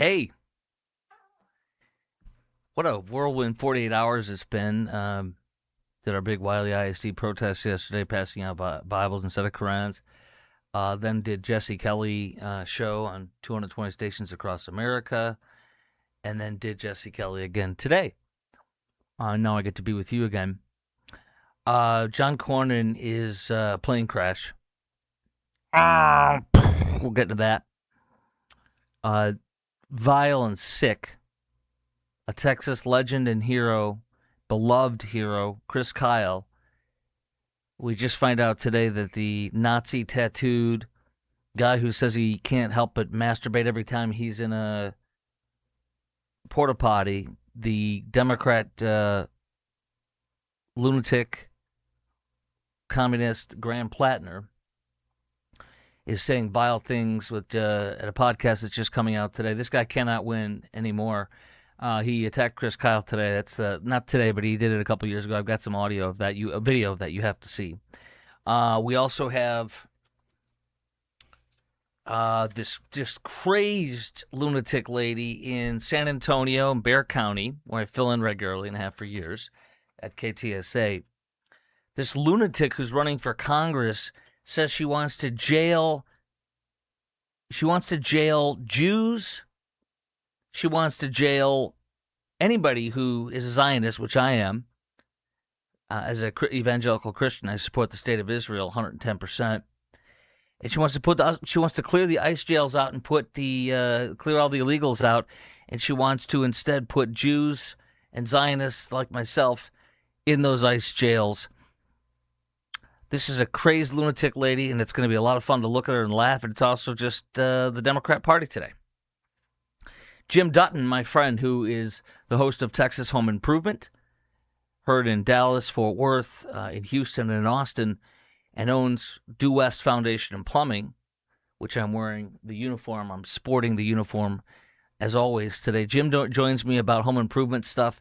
Hey, what a whirlwind 48 hours it's been. Did our big Wiley ISD protest yesterday, passing out Bibles instead of Korans. Then did Jesse Kelly show on 220 stations across America. And then did Jesse Kelly again today. Now I get to be with you again. John Cornyn is plane crash. We'll get to that. Vile and sick. A Texas legend and hero, beloved hero, Chris Kyle. We just find out today that the Nazi tattooed guy who says he can't help but masturbate every time he's in a porta potty, the Democrat lunatic communist Graham Plattner, is saying vile things at a podcast that's just coming out today. This guy cannot win anymore. He attacked Chris Kyle today. That's not today, but he did it a couple years ago. I've got some audio of that, a video of that you have to see. We also have this just crazed lunatic lady in San Antonio and Bexar County, where I fill in regularly and have for years at KTSA. This lunatic who's running for Congress says she wants to jail Jews. She wants to jail anybody who is a Zionist, which I am. As an evangelical Christian, I support the state of Israel 110%. And she wants to clear the ICE jails out and clear all the illegals out, and she wants to instead put Jews and Zionists like myself in those ICE jails. This is a crazed lunatic lady, and it's going to be a lot of fun to look at her and laugh. And it's also just the Democrat Party today. Jim Dutton, my friend, who is the host of Texas Home Improvement, heard in Dallas, Fort Worth, in Houston, and in Austin, and owns Due West Foundation and Plumbing, which I'm wearing the uniform. I'm sporting the uniform, as always, today. Jim joins me about home improvement stuff.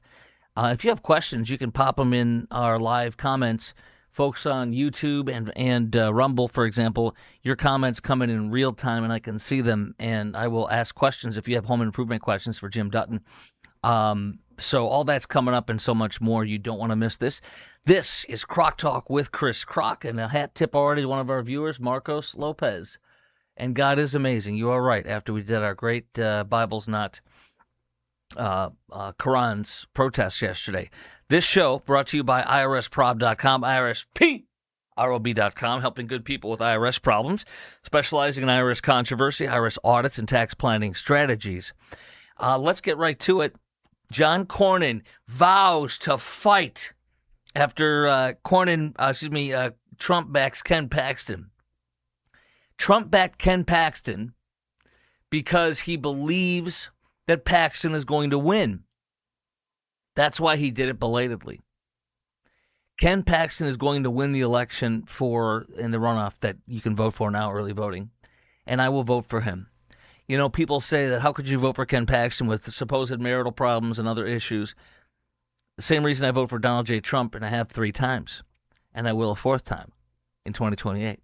If you have questions, you can pop them in our live comments. Folks on YouTube and Rumble, for example, your comments come in real time, and I can see them, and I will ask questions if you have home improvement questions for Jim Dutton. So all that's coming up and so much more. You don't want to miss this. This is Croc Talk with Chris Croc, and a hat tip already to one of our viewers, Marcos Lopez. And God is amazing. You are right. After we did our great Bibles Not Korans protest yesterday. This show brought to you by IRSprob.com, IRSprob.com, helping good people with IRS problems, specializing in IRS controversy, IRS audits, and tax planning strategies. Let's get right to it. John Cornyn vows to fight after Trump backs Ken Paxton. Trump backed Ken Paxton because he believes that Paxton is going to win. That's why he did it belatedly. Ken Paxton is going to win the election in the runoff that you can vote for now, early voting, and I will vote for him. You know, people say that how could you vote for Ken Paxton with supposed marital problems and other issues? The same reason I vote for Donald J. Trump, and I have 3 times, and I will a 4th time in 2028.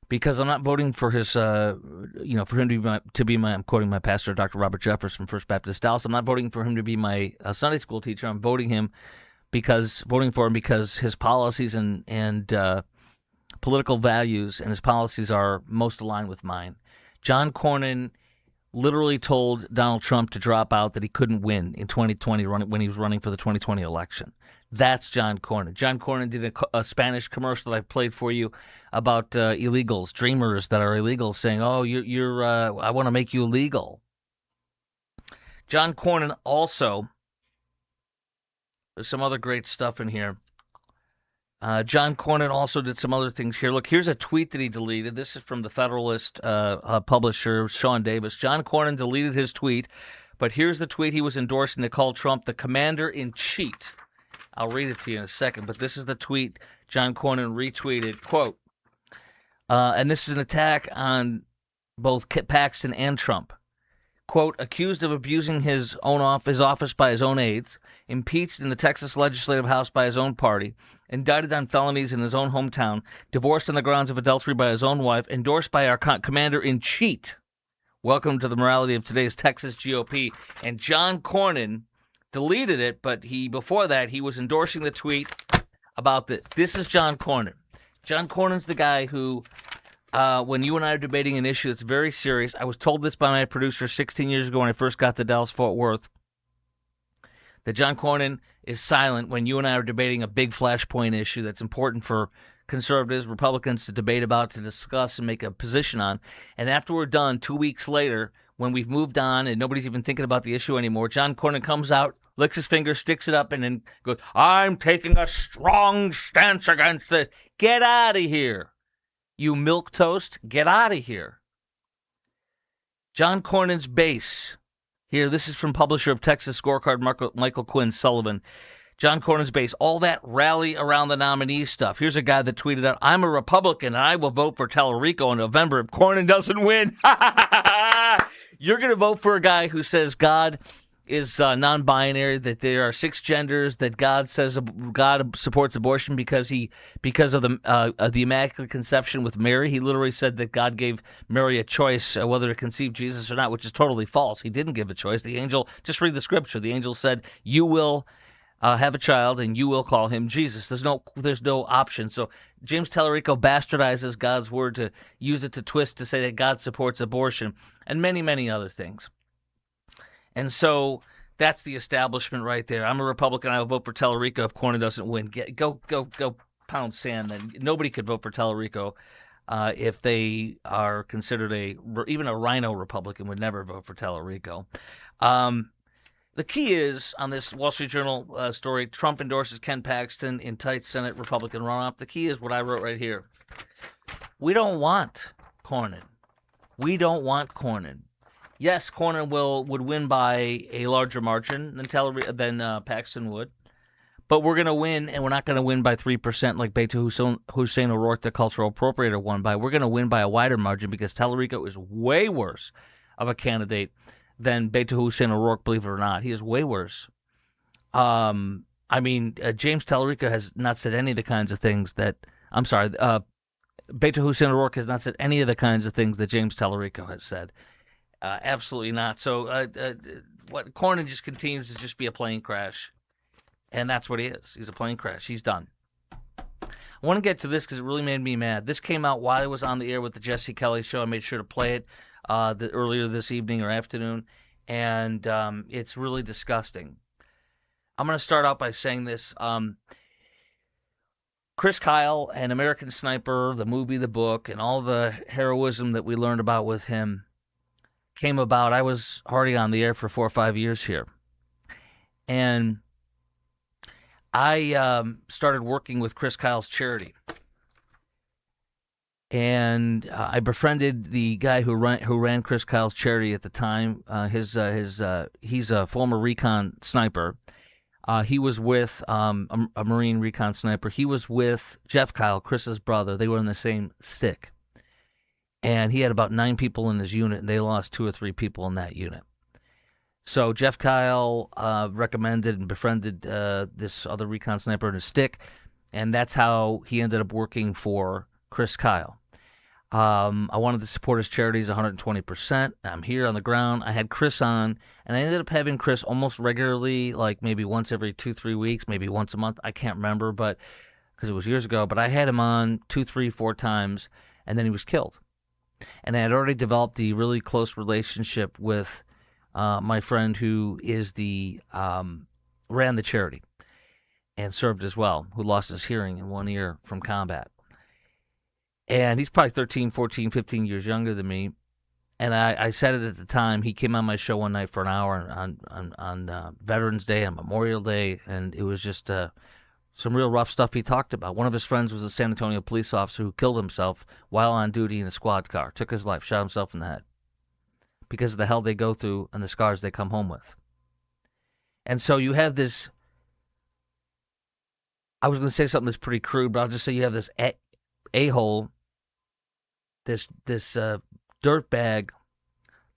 Because I'm not voting for his, for him to be my, I'm quoting my pastor, Dr. Robert Jeffers from First Baptist Dallas. I'm not voting for him to be my Sunday school teacher. I'm voting for him because his policies and political values and his policies are most aligned with mine. John Cornyn literally told Donald Trump to drop out, that he couldn't win in 2020 when he was running for the 2020 election. That's John Cornyn. John Cornyn did a Spanish commercial that I played for you about illegals, dreamers that are illegals, saying, "Oh, I want to make you legal." John Cornyn also, there's some other great stuff in here. John Cornyn also did some other things here. Look, here's a tweet that he deleted. This is from the Federalist publisher, Sean Davis. John Cornyn deleted his tweet, but here's the tweet he was endorsing to call Trump the commander-in-chief. I'll read it to you in a second, but this is the tweet John Cornyn retweeted, quote, and this is an attack on both Paxton and Trump. Quote, accused of abusing his office by his own aides, impeached in the Texas Legislative House by his own party, indicted on felonies in his own hometown, divorced on the grounds of adultery by his own wife, endorsed by our commander-in-chief. Welcome to the morality of today's Texas GOP. And John Cornyn deleted it, but before that, he was endorsing the tweet about this is John Cornyn. John Cornyn's the guy who, when you and I are debating an issue that's very serious, I was told this by my producer 16 years ago when I first got to Dallas-Fort Worth, that John Cornyn is silent when you and I are debating a big flashpoint issue that's important for conservatives, Republicans to debate about, to discuss, and make a position on. And after we're done, 2 weeks later, when we've moved on and nobody's even thinking about the issue anymore, John Cornyn comes out, licks his finger, sticks it up, and then goes, I'm taking a strong stance against this. Get out of here, you milquetoast. Get out of here. John Cornyn's base. Here, this is from publisher of Texas Scorecard, Michael Quinn Sullivan. John Cornyn's base, all that rally around the nominee stuff. Here's a guy that tweeted out, I'm a Republican and I will vote for Tallarico in November if Cornyn doesn't win. You're going to vote for a guy who says God is non-binary, that there are 6 genders, that God says God supports abortion because of the Immaculate Conception with Mary. He literally said that God gave Mary a choice whether to conceive Jesus or not, which is totally false. He didn't give a choice. The angel, just read the scripture. The angel said, you will have a child and you will call him Jesus. There's no option. So James Tallarico bastardizes God's word to use it to twist to say that God supports abortion and many, many other things. And so that's the establishment right there. I'm a Republican. I will vote for Tallarico if Cornyn doesn't win. Go pound sand. Then nobody could vote for Tallarico if they are considered even a rhino Republican would never vote for Tallarico. The key is, on this Wall Street Journal story, Trump endorses Ken Paxton in tight Senate Republican runoff. The key is what I wrote right here. We don't want Cornyn. We don't want Cornyn. Yes, Cornyn would win by a larger margin than Paxton would, but we're going to win, and we're not going to win by 3% like Beto Hussein O'Rourke, the cultural appropriator, won by. We're going to win by a wider margin because Tallarico is way worse of a candidate than Beto Hussein O'Rourke, believe it or not. He is way worse. James Tallarico has not said any of the kinds of things that, Beto Hussein O'Rourke has not said any of the kinds of things that James Tallarico has said. Absolutely not. So what Cornyn just continues to just be a plane crash, and that's what he is. He's a plane crash. He's done. I want to get to this because it really made me mad. This came out while I was on the air with the Jesse Kelly Show. I made sure to play it earlier this evening or afternoon, and it's really disgusting. I'm going to start out by saying this. Chris Kyle and American Sniper, the movie, the book, and all the heroism that we learned about with him came about. I was already on the air for 4 or 5 years here. And I started working with Chris Kyle's charity. And I befriended the guy who ran Chris Kyle's charity at the time. He's a former recon sniper. He was with a Marine recon sniper. He was with Jeff Kyle, Chris's brother. They were in the same stick. And he had about 9 people in his unit, and they lost 2 or 3 people in that unit. So Jeff Kyle recommended and befriended this other recon sniper in his stick, and that's how he ended up working for Chris Kyle. I wanted to support his charities 120%. I'm here on the ground. I had Chris on, and I ended up having Chris almost regularly, like maybe once every 2-3 weeks, maybe once a month. I can't remember, but because it was years ago. But I had him on 2, 3, 4 times, and then he was killed. And I had already developed the really close relationship with my friend who is ran the charity and served as well, who lost his hearing in one ear from combat. And he's probably 13, 14, 15 years younger than me. And I said it at the time. He came on my show one night for an hour on Veterans Day, on Memorial Day, and it was just some real rough stuff he talked about. One of his friends was a San Antonio police officer who killed himself while on duty in a squad car, took his life, shot himself in the head because of the hell they go through and the scars they come home with. And so you have this, I was going to say something that's pretty crude, but I'll just say you have this a-hole, this dirtbag,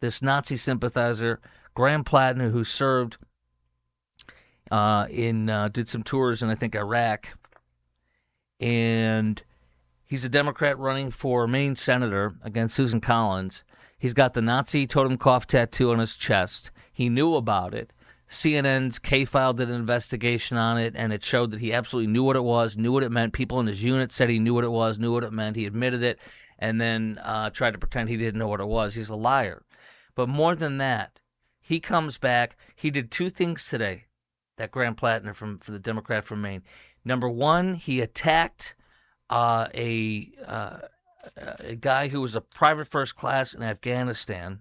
this Nazi sympathizer, Graham Plattner, who served did some tours in, I think, Iraq. And he's a Democrat running for Maine senator against Susan Collins. He's got the Nazi Totenkopf tattoo on his chest. He knew about it. CNN's K-File did an investigation on it, and it showed that he absolutely knew what it was, knew what it meant. People in his unit said he knew what it was, knew what it meant. He admitted it, and then tried to pretend he didn't know what it was. He's a liar. But more than that, he comes back. He did two things today, that Graham Plattner for the Democrat from Maine. Number one, he attacked a guy who was a private first class in Afghanistan,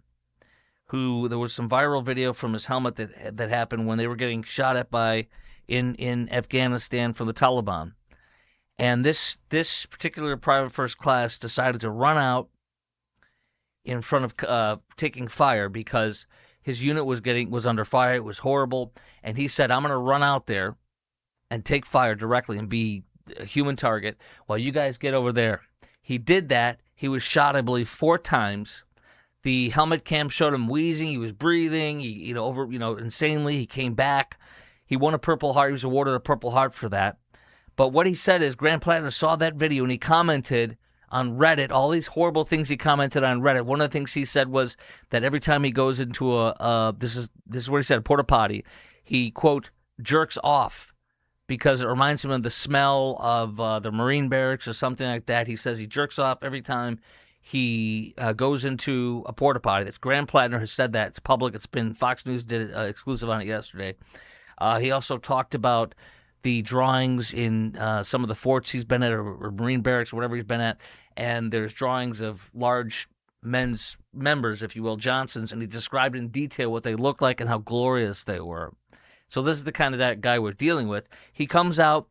who there was some viral video from his helmet that happened when they were getting shot at in Afghanistan from the Taliban. And this particular private first class decided to run out in front of taking fire because his unit was under fire. It was horrible. And he said, I'm going to run out there and take fire directly and be a human target while you guys get over there. He did that. He was shot, I believe, 4 times. The helmet cam showed him wheezing. He was breathing, insanely. He came back. He won a Purple Heart. He was awarded a Purple Heart for that. But what he said is Graham Plattner saw that video and he commented on Reddit, all these horrible things he commented on Reddit. One of the things he said was that every time he goes into this is what he said, a porta potty, he, quote, jerks off because it reminds him of the smell of the Marine barracks or something like that. He says he jerks off every time he goes into a porta potty. That's Graham Plattner has said that. It's public. It's been Fox News did an exclusive on it yesterday. He also talked about the drawings in some of the forts he's been at or Marine barracks or whatever he's been at, and there's drawings of large men's members, if you will, Johnsons, and he described in detail what they looked like and how glorious they were. So this is the kind of that guy we're dealing with. He comes out,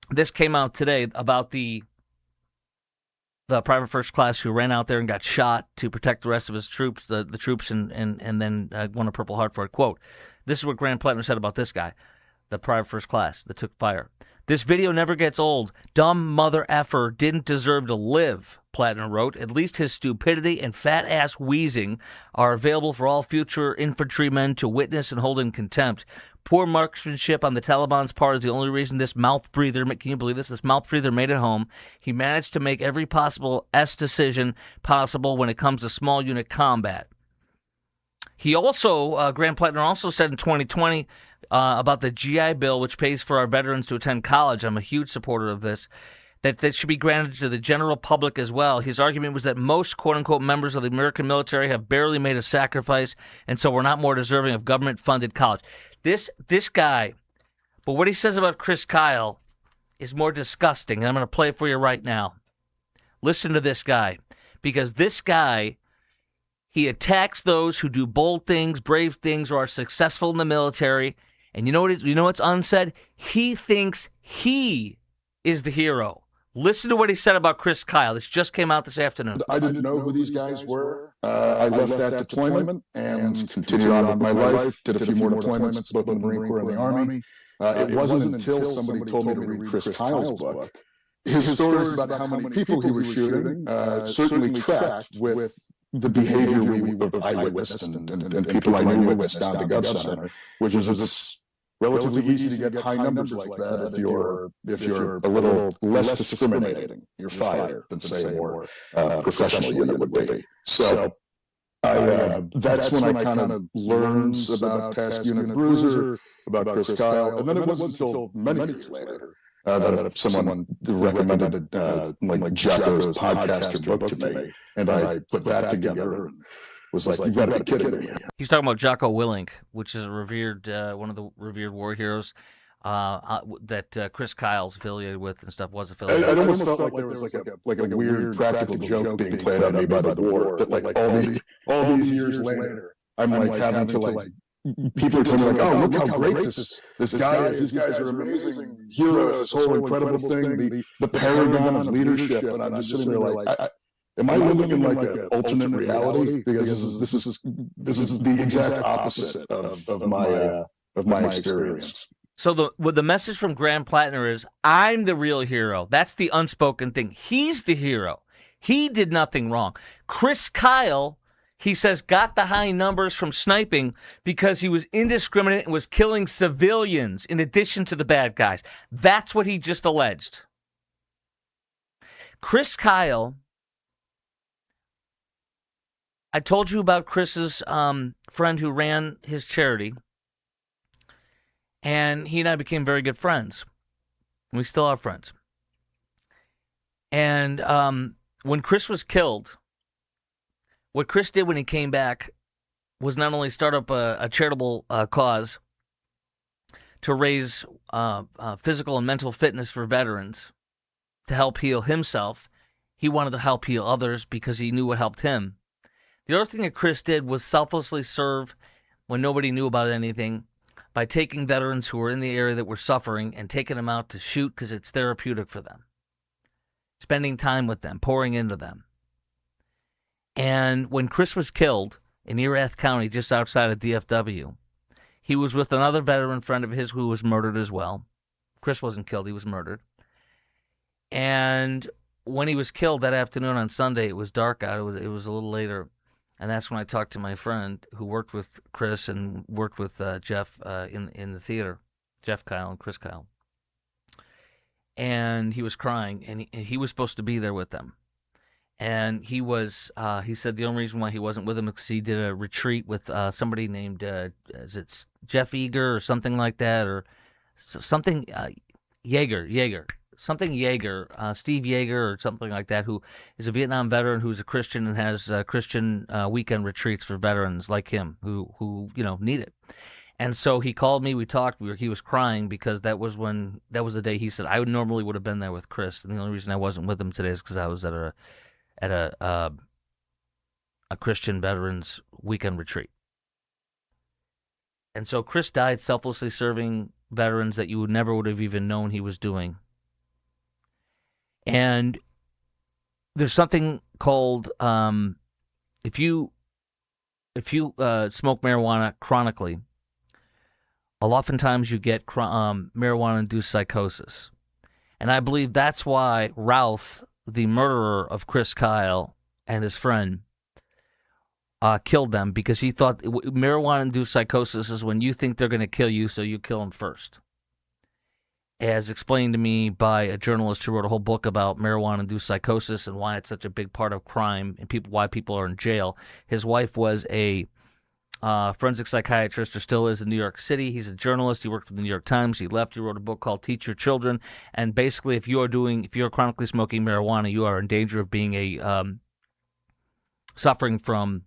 this came out today about the private first class who ran out there and got shot to protect the rest of his troops, the troops, and then won a Purple Heart for it. Quote, this is what Graham Plattner said about this guy, the private first class that took fire. This video never gets old. Dumb mother effer didn't deserve to live, Plattner wrote. At least his stupidity and fat-ass wheezing are available for all future infantrymen to witness and hold in contempt. Poor marksmanship on the Taliban's part is the only reason this mouth breather, can you believe this? This mouth breather made it home. He managed to make every possible S decision possible when it comes to small unit combat. He also, Graham Plattner also said in 2020 about the GI Bill, which pays for our veterans to attend college. I'm a huge supporter of this. That should be granted to the general public as well. His argument was that most quote-unquote members of the American military have barely made a sacrifice, and so we're not more deserving of government-funded college. This guy, but what he says about Chris Kyle is more disgusting, and I'm going to play it for you right now. Listen to this guy, because this guy, he attacks those who do bold things, brave things, or are successful in the military, and you know what's unsaid? He thinks he is the hero. Listen to what he said about Chris Kyle. This just came out this afternoon. I didn't know who these guys were. I left that deployment and continued on with my life, did a few more deployments, both in the Marine Corps and the Army. It wasn't until somebody told me to read Chris Kyle's book. His stories about how many people he was shooting certainly tracked with the behavior I witnessed and people I knew witnessed down at the Gov Center, which is it's relatively easy to get high numbers like that if you're a little less discriminating. You're fired than say a more professional unit would be. So that's when I kind of learned about Task Unit Bruiser, about Chris Kyle, and then it wasn't until many years later that someone recommended like Jocko's podcast or book to me, and I put that together and was like, you've got to be kidding me. He's talking about Jocko Willink, which is a revered, one of the revered war heroes that Chris Kyle's affiliated with and stuff, was affiliated with. I almost felt like there was like a weird practical joke being played on me by the war, that like all these years later, I'm like having to like, people are telling me like, oh, look how great this guy is. These guys are amazing heroes, this whole incredible thing, the paragon of leadership. And I'm just sitting there like, am I living in like an alternate reality? Because this is the exact opposite of my experience. So the message from Graham Plattner is, I'm the real hero. That's the unspoken thing. He's the hero. He did nothing wrong. Chris Kyle, he says, got the high numbers from sniping because he was indiscriminate and was killing civilians in addition to the bad guys. That's what he just alleged. Chris Kyle I told you about Chris's friend who ran his charity, and he and I became very good friends. We still are friends. And when Chris was killed, what Chris did when he came back was not only start up a charitable cause to raise physical and mental fitness for veterans to help heal himself. He wanted to help heal others because he knew what helped him. The other thing that Chris did was selflessly serve when nobody knew about anything by taking veterans who were in the area that were suffering and taking them out to shoot because it's therapeutic for them. Spending time with them, pouring into them. And when Chris was killed in Erath County, just outside of DFW, he was with another veteran friend of his who was murdered as well. Chris wasn't killed, he was murdered. And when he was killed that afternoon on Sunday, it was dark out, it was a little later. And that's when I talked to my friend who worked with Chris and worked with Jeff in the theater, Jeff Kyle and Chris Kyle. And he was crying, and he was supposed to be there with them. And he said the only reason why he wasn't with them is because he did a retreat with somebody named, is it Jeff Eager or something like that, or something, Yeager, Steve Yeager or something like that, who is a Vietnam veteran who's a Christian and has Christian weekend retreats for veterans like him who need it. And so he called me, we talked, he was crying because that was the day he said, I normally would have been there with Chris, and the only reason I wasn't with him today is because I was at a Christian veterans weekend retreat. And so Chris died selflessly serving veterans that you never would have even known he was doing. And there's something called if you smoke marijuana chronically, oftentimes you get marijuana-induced psychosis. And I believe that's why Routh, the murderer of Chris Kyle and his friend, killed them, because he thought marijuana-induced psychosis is when you think they're going to kill you, so you kill them first. As explained to me by a journalist who wrote a whole book about marijuana-induced psychosis and why it's such a big part of crime and why people are in jail. His wife was a forensic psychiatrist, or still is, in New York City. He's a journalist. He worked for the New York Times. He left. He wrote a book called Teach Your Children. And basically, if you're chronically smoking marijuana, you are in danger of being suffering from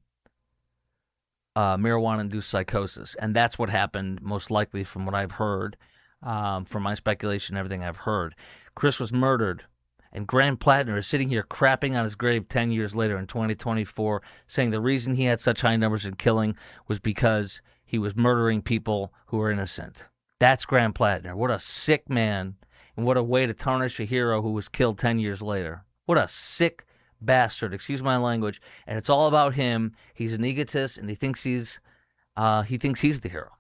marijuana-induced psychosis. And that's what happened, most likely, from what I've heard, from my speculation, everything I've heard. Chris was murdered. And Graham Plattner is sitting here crapping on his grave 10 years later in 2024, saying the reason he had such high numbers in killing was because he was murdering people who were innocent. That's Graham Plattner. What a sick man, and what a way to tarnish a hero who was killed 10 years later. What a sick bastard, excuse my language. And it's all about him. He's an egotist, and he thinks he's the hero.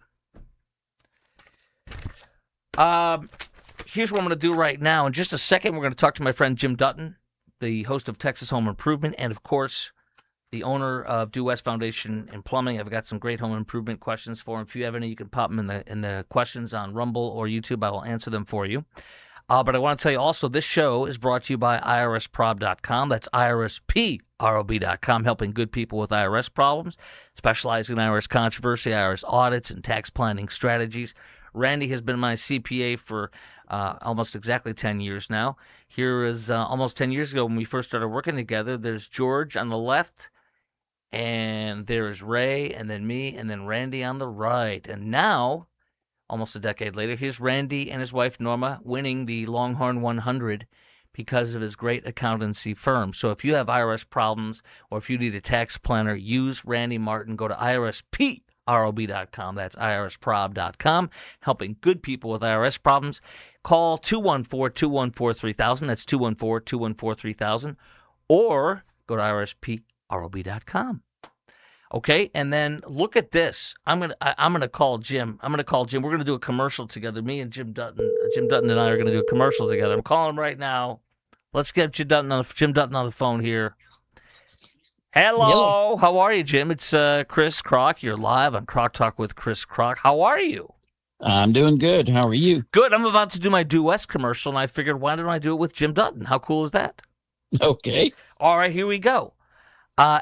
Here's what I'm going to do right now. In just a second, we're going to talk to my friend Jim Dutton, the host of Texas Home Improvement, and, of course, the owner of Due West Foundation and Plumbing. I've got some great home improvement questions for him. If you have any, you can pop them in the questions on Rumble or YouTube. I will answer them for you. But I want to tell you also, this show is brought to you by IRSprob.com. That's IRSprob.com, helping good people with IRS problems, specializing in IRS controversy, IRS audits, and tax planning strategies. Randy has been my CPA for almost exactly 10 years now. Here is almost 10 years ago when we first started working together. There's George on the left, and there is Ray, and then me, and then Randy on the right. And now, almost a decade later, here's Randy and his wife Norma winning the Longhorn 100 because of his great accountancy firm. So if you have IRS problems or if you need a tax planner, use Randy Martin. Go to IRSprob.com. That's IRSprob.com, helping good people with IRS problems. Call 214-214-3000. That's 214-214-3000. Or go to IRSprob.com. Okay, and then look at this. I'm gonna call Jim. We're gonna do a commercial together. Me and Jim Dutton. Jim Dutton and I are gonna do a commercial together. I'm calling him right now. Let's get Jim Dutton on the phone here. Hello. How are you, Jim? It's Chris Kroc. You're live on Kroc Talk with Chris Kroc. How are you? I'm doing good. How are you? Good. I'm about to do my Due West commercial, and I figured, why don't I do it with Jim Dutton? How cool is that? Okay. All right, here we go.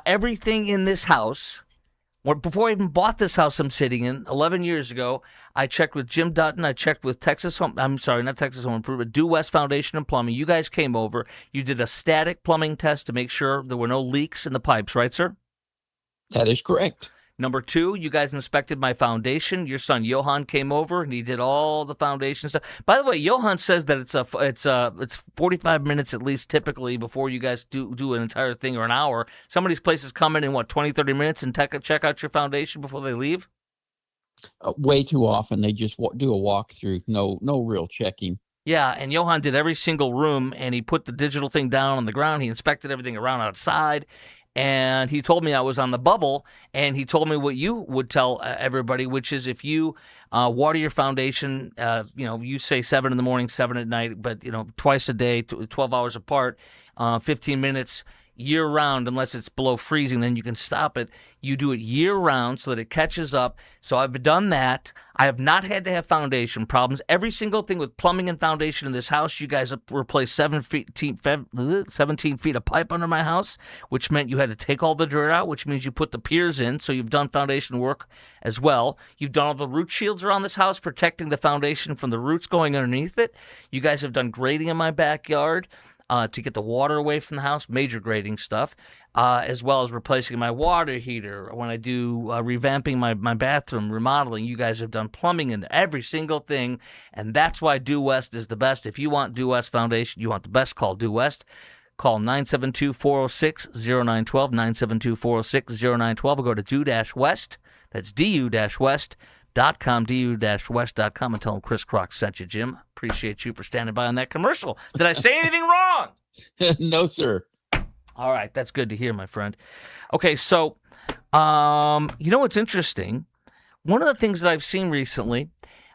Everything in this house, before I even bought this house I'm sitting in 11 years ago, I checked with Jim Dutton. I checked with not Texas Home Improvement, Due West Foundation and Plumbing. You guys came over. You did a static plumbing test to make sure there were no leaks in the pipes, right, sir? That is correct. Number 2, you guys inspected my foundation. Your son Johan came over and he did all the foundation stuff. By the way, Johan says that it's 45 minutes at least typically before you guys do an entire thing, or an hour. Some of these places come in 20, 30 minutes and check out your foundation before they leave. Way too often they just do a walkthrough. No real checking. Yeah, and Johan did every single room, and he put the digital thing down on the ground. He inspected everything around outside. And he told me I was on the bubble, and he told me what you would tell everybody, which is if you water your foundation, you say 7 in the morning, 7 at night, but, twice a day, 12 hours apart, 15 minutes year-round, unless it's below freezing, then you can stop it. You do it year-round so that it catches up. So I've done that. I have not had to have foundation problems. Every single thing with plumbing and foundation in this house, you guys have replaced 17 feet of pipe under my house, which meant you had to take all the dirt out, which means you put the piers in, so you've done foundation work as well. You've done all the root shields around this house, protecting the foundation from the roots going underneath it. You guys have done grading in my backyard. To get the water away from the house, major grading stuff, as well as replacing my water heater. When I do revamping my bathroom, remodeling, you guys have done plumbing in every single thing, and that's why Due West is the best. If you want Due West Foundation, you want the best, call Due West. Call 972-406-0912, 972-406-0912, or go to Due-West, that's DU-West.com, DU-West.com, and tell them Chris Croc sent you, Jim. Appreciate you for standing by on that commercial. Did I say anything wrong? No, sir. All right, that's good to hear, my friend. Okay, so, what's interesting? One of the things that I've seen recently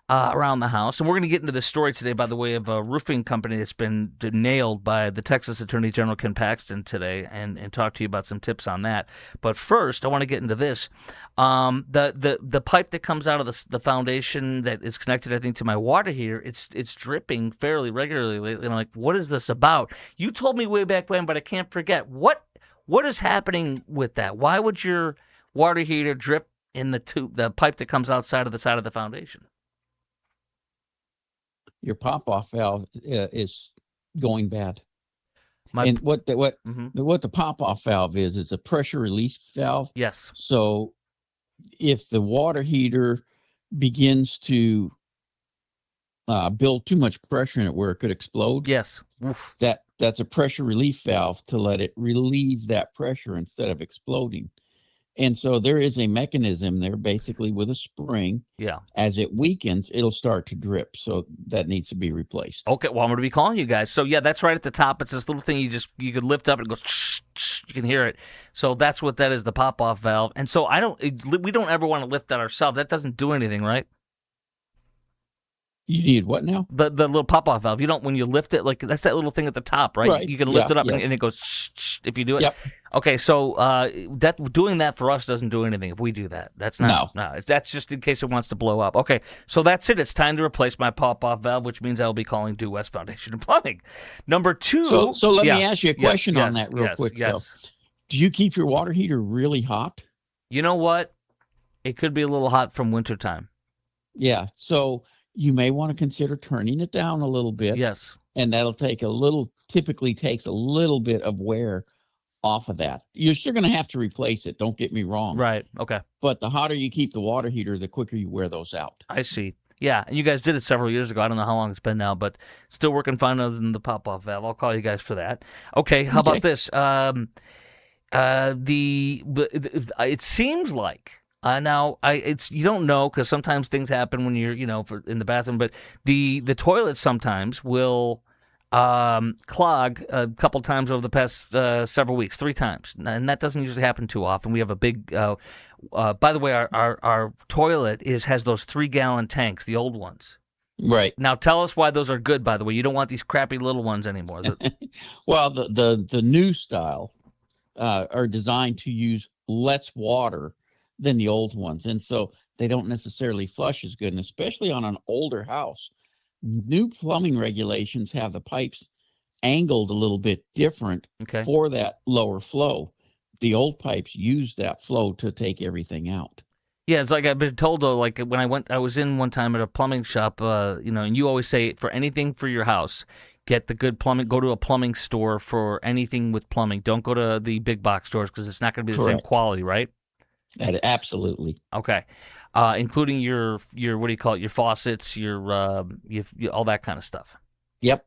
around the house, and we're going to get into this story today, by the way, of a roofing company that's been nailed by the Texas Attorney General Ken Paxton today, and talk to you about some tips on that. But first, I want to get into this. The pipe that comes out of the foundation that is connected, I think, to my water heater, it's dripping fairly regularly lately. And I'm like, what is this about? You told me way back when, but I can't forget. What is happening with that? Why would your water heater drip in the pipe that comes outside of the side of the foundation? Your pop-off valve is going bad. And what the pop-off valve is, it's a pressure release valve. Yes. So if the water heater begins to build too much pressure in it where it could explode, yes, oof, that's a pressure relief valve to let it relieve that pressure instead of exploding. And so there is a mechanism there, basically with a spring. Yeah. As it weakens, it'll start to drip. So that needs to be replaced. Okay. Well, I'm going to be calling you guys. So yeah, that's right at the top. It's this little thing you could lift up and it goes. You can hear it. So that's what that is, the pop-off valve. And so we don't ever want to lift that ourselves. That doesn't do anything, right? You need what now? The little pop-off valve. You don't, when you lift it, like that's that little thing at the top, right? Right. You can lift it up and it goes if you do it. Yep. Okay, so doing that for us doesn't do anything if we do that. That's not no. That's just in case it wants to blow up. Okay, so that's it. It's time to replace my pop-off valve, which means I will be calling Due West Foundation and Plumbing. Number 2. So let me ask you a question on that real quick. Yes. So, do you keep your water heater really hot? You know what? It could be a little hot from wintertime. Yeah. So you may want to consider turning it down a little bit. Yes. And that'll typically takes a little bit of wear off of that. You're still going to have to replace it. Don't get me wrong. Right. Okay. But the hotter you keep the water heater, the quicker you wear those out. I see. Yeah. And you guys did it several years ago. I don't know how long it's been now, but still working fine other than the pop-off valve. I'll call you guys for that. Okay. How about this? It seems like, now, you don't know because sometimes things happen when you're, in the bathroom. But the toilet sometimes will clog a couple times over the past several weeks, 3 times, and that doesn't usually happen too often. We have a big. By the way, our toilet has those 3-gallon tanks, the old ones. Right. Now, tell us why those are good. By the way, you don't want these crappy little ones anymore. Well, the new style are designed to use less water than the old ones, and so they don't necessarily flush as good, and especially on an older house. New plumbing regulations have the pipes angled a little bit different for that lower flow. the old pipes use that flow to take everything out. Yeah, it's like I've been told though. Like when I was in one time at a plumbing shop. And you always say for anything for your house, get the good plumbing. Go to a plumbing store for anything with plumbing. Don't go to the big box stores because it's not going to be the same Correct. quality, right? That absolutely. Okay, including your what do you call it? Your faucets, your all that kind of stuff. Yep.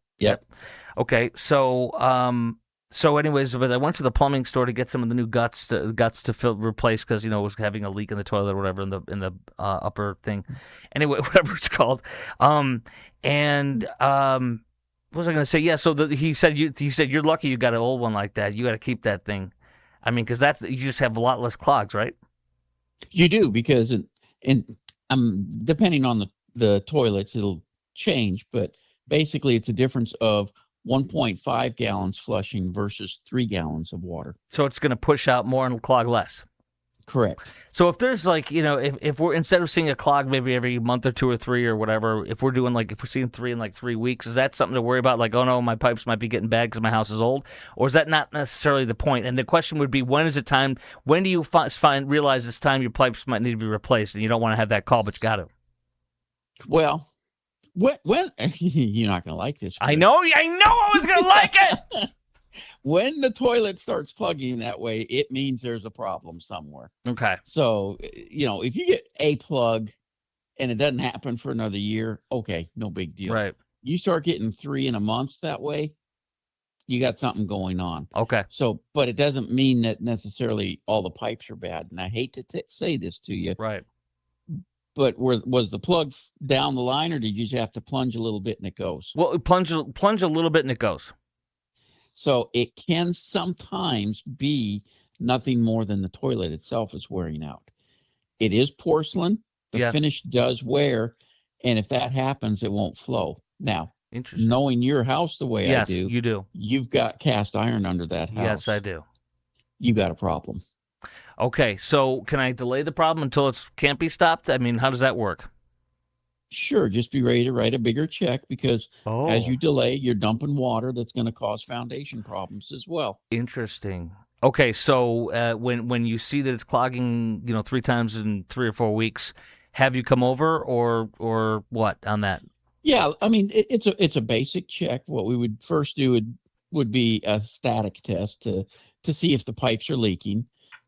Okay, so anyways, but I went to the plumbing store to get some of the new guts to replace because it was having a leak in the toilet or whatever in the upper thing. Anyway, whatever it's called. What was I going to say? Yeah. So he said you're lucky you got an old one like that. You got to keep that thing. I mean, because you just have a lot less clogs, right? You do, because depending on the toilets, it'll change, but basically it's a difference of 1.5 gallons flushing versus 3 gallons of water. So it's going to push out more and clog less. Correct. So if there's if we're, instead of seeing a clog maybe every month or 2 or 3 or whatever, if we're seeing 3 in 3 weeks, is that something to worry about? Like, oh no, my pipes might be getting bad because my house is old, or is that not necessarily the point? And the question would be, when is it time? When do you realize it's time your pipes might need to be replaced, and you don't want to have that call, but you got to? Well, when you're not gonna like this. I know I was gonna like it. When the toilet starts plugging that way, it means there's a problem somewhere. Okay. So, if you get a plug and it doesn't happen for another year, okay, no big deal. Right. You start getting 3 in a month that way, you got something going on. Okay. So, but it doesn't mean that necessarily all the pipes are bad. And I hate to say this to you. Right. But was the plug down the line, or did you just have to plunge a little bit and it goes? Well, plunge a little bit and it goes. So it can sometimes be nothing more than the toilet itself is wearing out. It is porcelain. The finish does wear. And if that happens, it won't flow. Now, knowing your house the way I do. Yes, you do. You've got cast iron under that house. Yes, I do. You got a problem. Okay, so can I delay the problem until it can't be stopped? I mean, how does that work? Sure, just be ready to write a bigger check, because as you delay, you're dumping water that's going to cause foundation problems as well. Interesting. Okay, so when you see that it's clogging, 3 times in 3 or 4 weeks, have you come over or what on that? Yeah, I mean it's a basic check. What we would first do would be a static test to see if the pipes are leaking.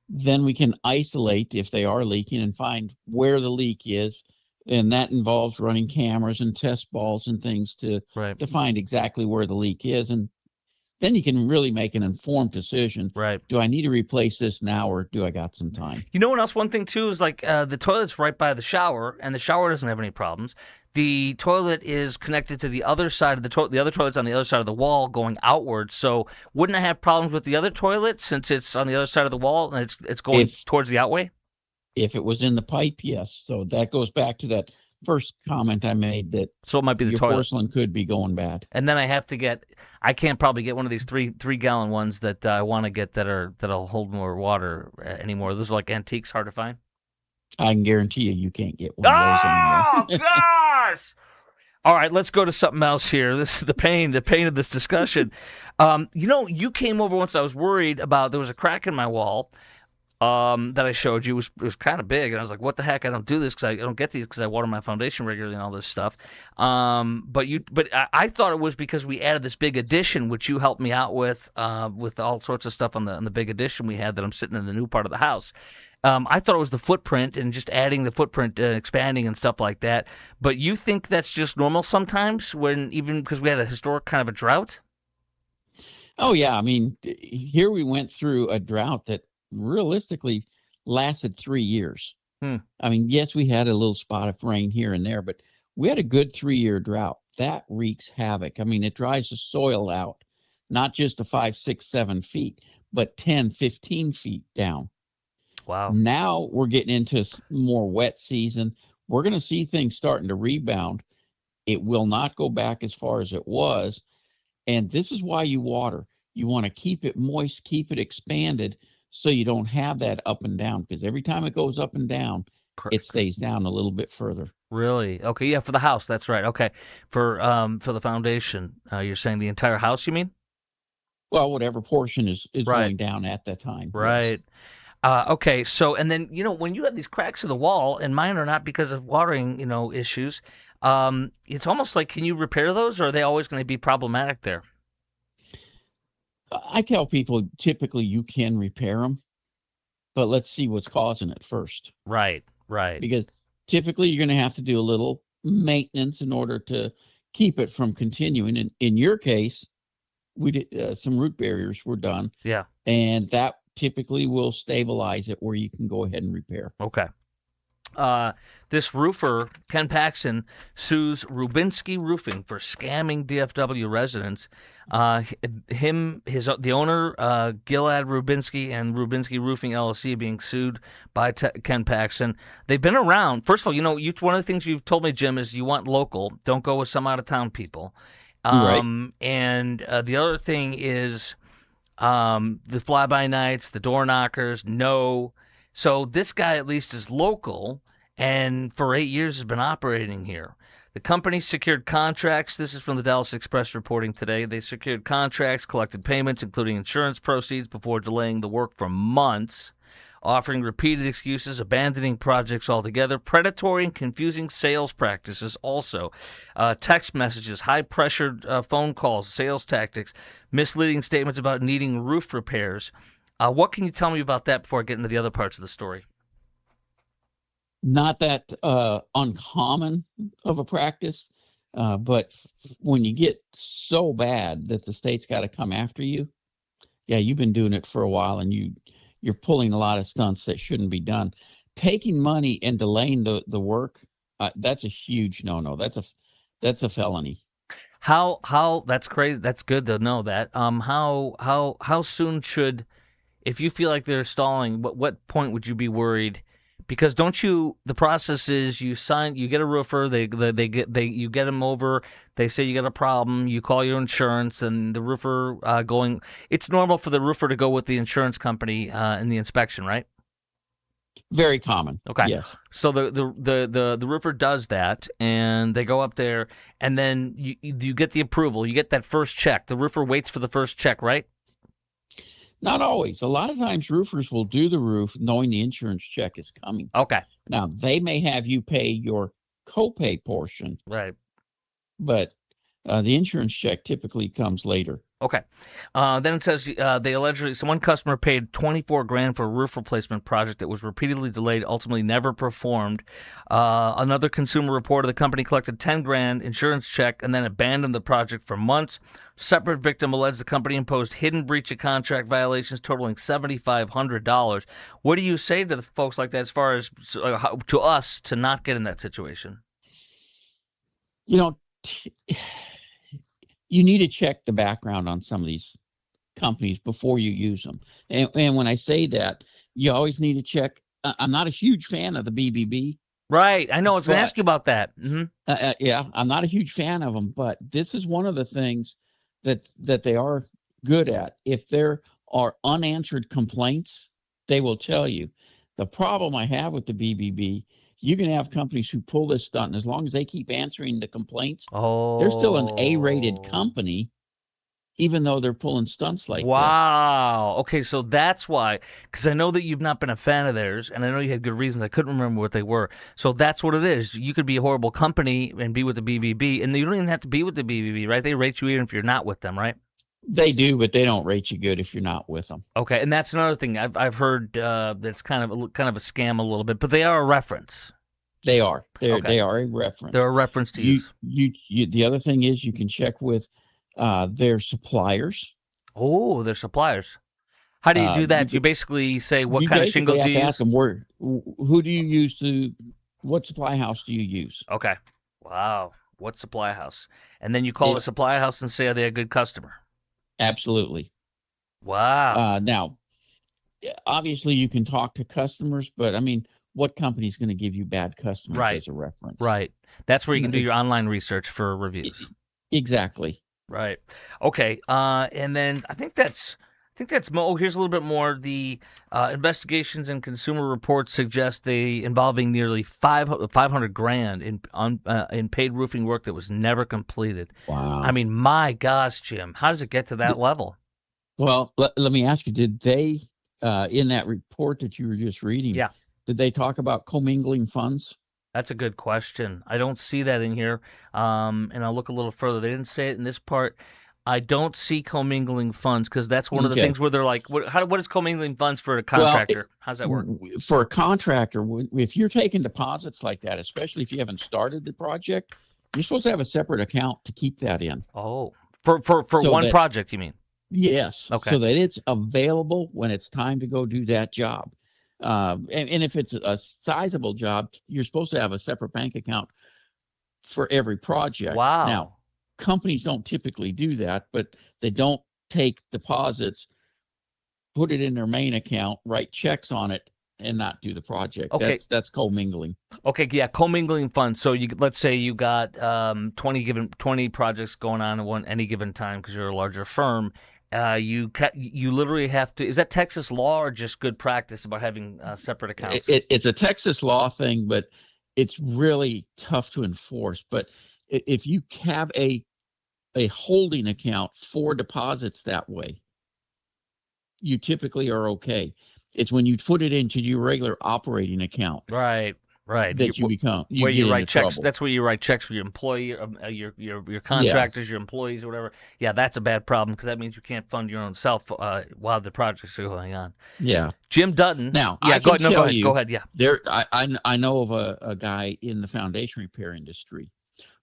Then we can isolate if they are leaking and find where the leak is. And that involves running cameras and test balls and things to find exactly where the leak is. And then you can really make an informed decision. Right. Do I need to replace this now, or do I got some time? You know what else? One thing, too, is the toilet's right by the shower, and the shower doesn't have any problems. The toilet is connected to the other side of the toilet. The other toilet's on the other side of the wall going outwards. So wouldn't I have problems with the other toilet since it's on the other side of the wall and it's going towards the outway? If it was in the pipe, yes. So that goes back to that first comment I made, that so it might be the your toilet. Porcelain could be going bad. And then I can't probably get one of these 3-gallon ones that I want to get that'll hold more water anymore. Those are like antiques, hard to find. I can guarantee you can't get one of those anymore. Oh gosh! All right, let's go to something else here. This is the pain of this discussion. You came over once. I was worried about there was a crack in my wall. That I showed you it was kind of big, and I was like, "What the heck? I don't do this because I don't get these because I water my foundation regularly and all this stuff." But I thought it was because we added this big addition, which you helped me out with all sorts of stuff on the big addition we had that I'm sitting in the new part of the house. I thought it was the footprint and just adding the footprint and expanding and stuff like that. But you think that's just normal sometimes, even because we had a historic kind of a drought? Oh yeah, I mean, here we went through a drought that realistically lasted 3 years. I mean, yes, we had a little spot of rain here and there, but we had a good 3-year drought. That wreaks havoc. I mean, it dries the soil out, not just 5, 6, 7 feet, but 10, 15 feet down. Wow. Now we're getting into more wet season. We're going to see things starting to rebound. It will not go back as far as it was. And this is why you water. You want to keep it moist, keep it expanded, so you don't have that up and down, because every time it goes up and down, it stays down a little bit further. Really? Okay, yeah, for the house, that's right. Okay, for the foundation, you're saying the entire house, you mean? Well, whatever portion is Right. going down at that time. Yes. Right. Okay. So, and then, when you have these cracks in the wall, and mine are not because of watering, issues, it's almost like, can you repair those, or are they always going to be problematic there? I tell people typically you can repair them, but let's see what's causing it first. Right. Right. Because typically you're going to have to do a little maintenance in order to keep it from continuing. And in your case, we did some root barriers were done. Yeah. And that typically will stabilize it where you can go ahead and repair. Okay. This roofer, Ken Paxton, sues Rubinsky Roofing for scamming DFW residents. The owner, Gilad Rubinsky, and Rubinsky Roofing LLC being sued by Ken Paxton. They've been around. First of all, one of the things you've told me, Jim, is you want local. Don't go with some out-of-town people. Right. And the other thing is the fly-by-nights, the door knockers, no. So this guy at least is local, and for 8 years has been operating here. The company secured contracts. This is from the Dallas Express reporting today. They secured contracts, collected payments, including insurance proceeds, before delaying the work for months, offering repeated excuses, abandoning projects altogether, predatory and confusing sales practices also, text messages, high-pressured phone calls, sales tactics, misleading statements about needing roof repairs. What can you tell me about that before I get into the other parts of the story? Not that uncommon of a practice, but when you get so bad that the state's got to come after you, yeah, you've been doing it for a while, and you're pulling a lot of stunts that shouldn't be done. Taking money and delaying the work, that's a huge no-no. That's a felony. How that's crazy. That's good to know that. How soon should, if you feel like they're stalling, what point would you be worried? Because the process is you get a roofer, you get them over, they say you got a problem, you call your insurance, and the roofer it's normal for the roofer to go with the insurance company in the inspection, right? Very common. Okay. Yes. So the roofer does that, and they go up there, and then you get the approval, you get that first check. The roofer waits for the first check, right? Not always. A lot of times roofers will do the roof knowing the insurance check is coming. Okay. Now, they may have you pay your copay portion. Right. But the insurance check typically comes later. Okay. Then it says one customer paid $24,000 for a roof replacement project that was repeatedly delayed, ultimately never performed. Another consumer reported the company collected $10,000 insurance check and then abandoned the project for months. Separate victim alleged the company imposed hidden breach of contract violations totaling $7,500. What do you say to the folks like that, as far as to us to not get in that situation? You need to check the background on some of these companies before you use them. And when I say that, you always need to check. I'm not a huge fan of the BBB. Right. I know. I was going to ask you about that. Mm-hmm. Yeah, I'm not a huge fan of them, but this is one of the things that they are good at. If there are unanswered complaints, they will tell you. The problem I have with the BBB, you can have companies who pull this stunt, and as long as they keep answering the complaints, they're still an A-rated company, even though they're pulling stunts like this. Wow. Okay, so that's why, because I know that you've not been a fan of theirs, and I know you had good reasons. I couldn't remember what they were. So that's what it is. You could be a horrible company and be with the BBB, and you don't even have to be with the BBB, right? They rate you even if you're not with them, right? They do, but they don't rate you good if you're not with them. Okay, and that's another thing I've heard that's kind of a scam a little bit, but they are a reference. They are. They are a reference. They're a reference to use. The other thing is you can check with their suppliers. Oh, their suppliers. How do you do that? You basically say, what kind of shingles do you use? Ask them, who do you use what supply house do you use? Okay. Wow. What supply house? And then you call the supply house and say, are they a good customer? Absolutely. Wow. Now, obviously you can talk to customers, but I mean, what company is going to give you bad customers as a reference? Right. That's where you can do your online research for reviews. Exactly. Right. Okay. And then I think that's here's a little bit more. The investigations and consumer reports suggest they involving nearly $500,000 in paid roofing work that was never completed. Wow. I mean, my gosh, Jim, how does it get to that level? Well, let me ask you, did they, in that report that you were just reading, Yeah. did they talk about commingling funds? That's a good question. I don't see that in here. And I'll look a little further. They didn't say it in this part. I don't see commingling funds because that's one of the Okay. things where they're like, what is commingling funds for a contractor? How's that work? For a contractor, if you're taking deposits like that, especially if you haven't started the project, you're supposed to have a separate account to keep that in. Oh, for So one that- project, you mean? Yes. Okay. So that it's available when it's time to go do that job. And if it's a sizable job, you're supposed to have a separate bank account for every project. Wow. Now, companies don't typically do that, but they don't take deposits, put it in their main account, write checks on it, and not do the project. Okay. That's commingling. Okay, yeah, commingling funds. So let's say you got 20 projects going on at any given time because you're a larger firm. You literally have to. Is that Texas law or just good practice about having separate accounts? It's a Texas law thing, but it's really tough to enforce. But if you have a holding account for deposits that way, you typically are okay. It's when you put it into your regular operating account, right, that you become where you write checks. Trouble. That's where you write checks for your employee, your contractors, your employees, or whatever. Yeah, that's a bad problem because that means you can't fund your own self while the projects are going on. Yeah. Jim Dutton. Now, yeah, I go can ahead. tell No, you, go ahead. Yeah. There, I know of a guy in the foundation repair industry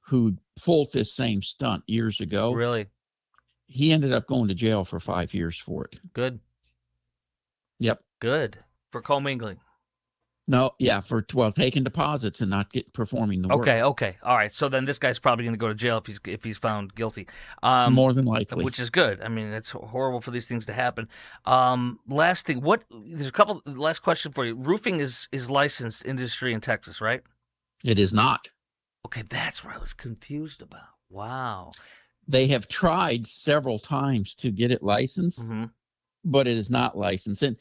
who pulled this same stunt years ago. Really? He ended up going to jail for 5 years for it. Good. Yep. Good for commingling. No, yeah, for taking deposits and not performing the work. Okay, all right. So then this guy's probably going to go to jail if he's found guilty. More than likely, which is good. I mean, it's horrible for these things to happen. Last thing, there's a couple. Last question for you. Roofing is licensed industry in Texas, right? It is not. Okay, that's what I was confused about. Wow. They have tried several times to get it licensed, but it is not licensed. And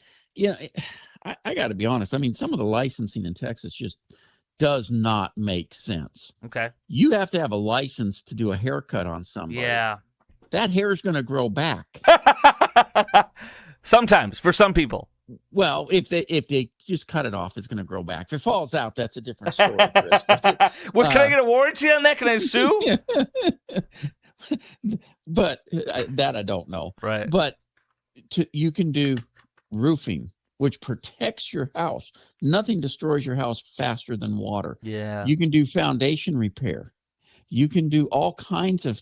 I got to be honest. I mean, some of the licensing in Texas just does not make sense. Okay. You have to have a license to do a haircut on somebody. Yeah. That hair is going to grow back. Sometimes, for some people. Well, if they just cut it off, it's going to grow back. If it falls out, that's a different story, Chris. Well, can I get a warranty on that? Can I sue? But that I don't know. Right. But you can do roofing, which protects your house. Nothing destroys your house faster than water. Yeah. You can do foundation repair. You can do all kinds of.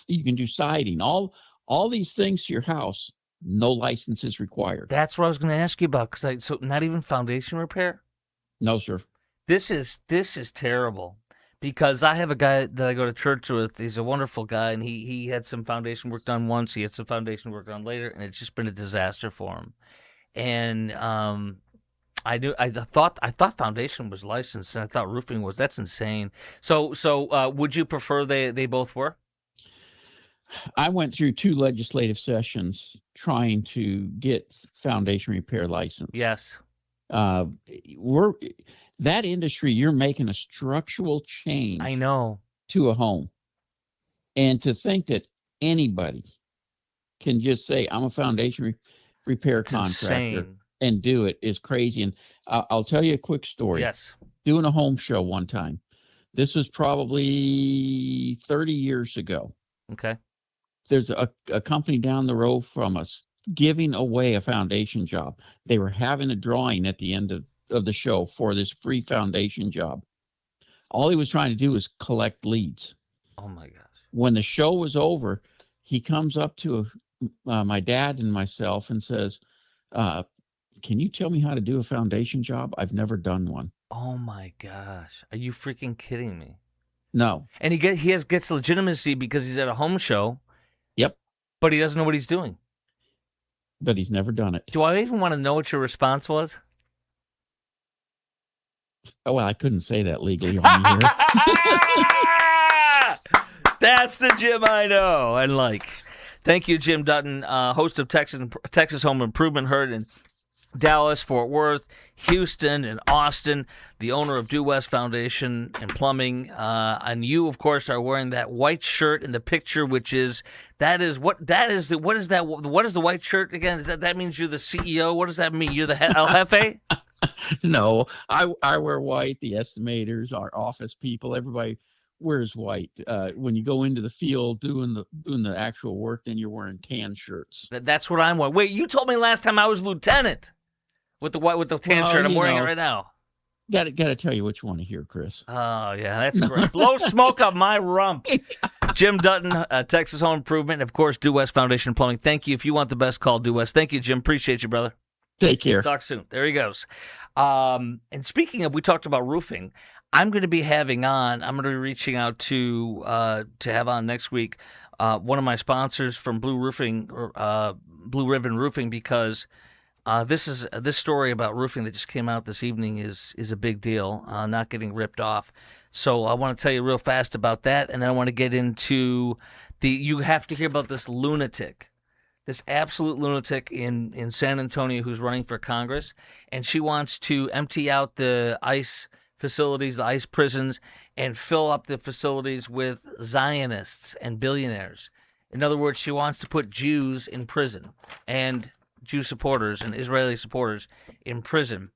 You can do siding. All these things to your house. No license is required. That's what I was going to ask you about. So not even foundation repair? No, sir. This is terrible. Because I have a guy that I go to church with. He's a wonderful guy, and he had some foundation work done once. He had some foundation work done later, and it's just been a disaster for him. And I thought foundation was licensed, and I thought roofing was. That's insane. So would you prefer they both were? I went through 2 legislative sessions trying to get foundation repair licensed. Yes. That industry, you're making a structural change. I know. To a home. And to think that anybody can just say, I'm a foundation repair contractor insane. And do it is crazy. And I'll tell you a quick story. Yes. Doing a home show one time. This was probably 30 years ago. Okay. There's a company down the road from us giving away a foundation job. They were having a drawing at the end of the show for this free foundation job. All he was trying to do was collect leads. Oh my gosh. When the show was over, he comes up to my dad and myself and says, can you tell me how to do a foundation job? I've never done one. Oh my gosh. Are you freaking kidding me? No. And he gets legitimacy because he's at a home show. Yep. But he doesn't know what he's doing. But he's never done it. Do I even want to know what your response was? Oh, well, I couldn't say that legally on here. That's the Jim I know and like. Thank you, Jim Dutton, host of Texas Home Improvement Heard in Dallas, Fort Worth, Houston, and Austin, the owner of Due West Foundation and Plumbing. And you, of course, are wearing that white shirt in the picture, what is the white shirt again? That means you're the CEO? What does that mean? You're the El Jefe? No, I wear white. The estimators, our office people, everybody wears white. When you go into the field doing the actual work, then you're wearing tan shirts. That's what I'm wearing. Wait, you told me last time I was lieutenant with the tan shirt. I'm wearing it right now. Got to tell you what you want to hear, Chris. Oh yeah, that's great. Blow smoke up my rump. Jim Dutton, Texas Home Improvement, and of course, Due West Foundation Plumbing. Thank you. If you want the best, call Due West. Thank you, Jim. Appreciate you, brother. Take care. Talk soon. There he goes. And speaking of, we talked about roofing. I'm going to be reaching out to have on next week one of my sponsors from Blue Ribbon Roofing, because this story about roofing that just came out this evening is a big deal. Not getting ripped off. So I want to tell you real fast about that, and then I want to get into you have to hear about this lunatic. This absolute lunatic in San Antonio who's running for Congress, and she wants to empty out the ICE facilities, the ICE prisons, and fill up the facilities with Zionists and billionaires. In other words, she wants to put Jews in prison and Jew supporters and Israeli supporters in prison.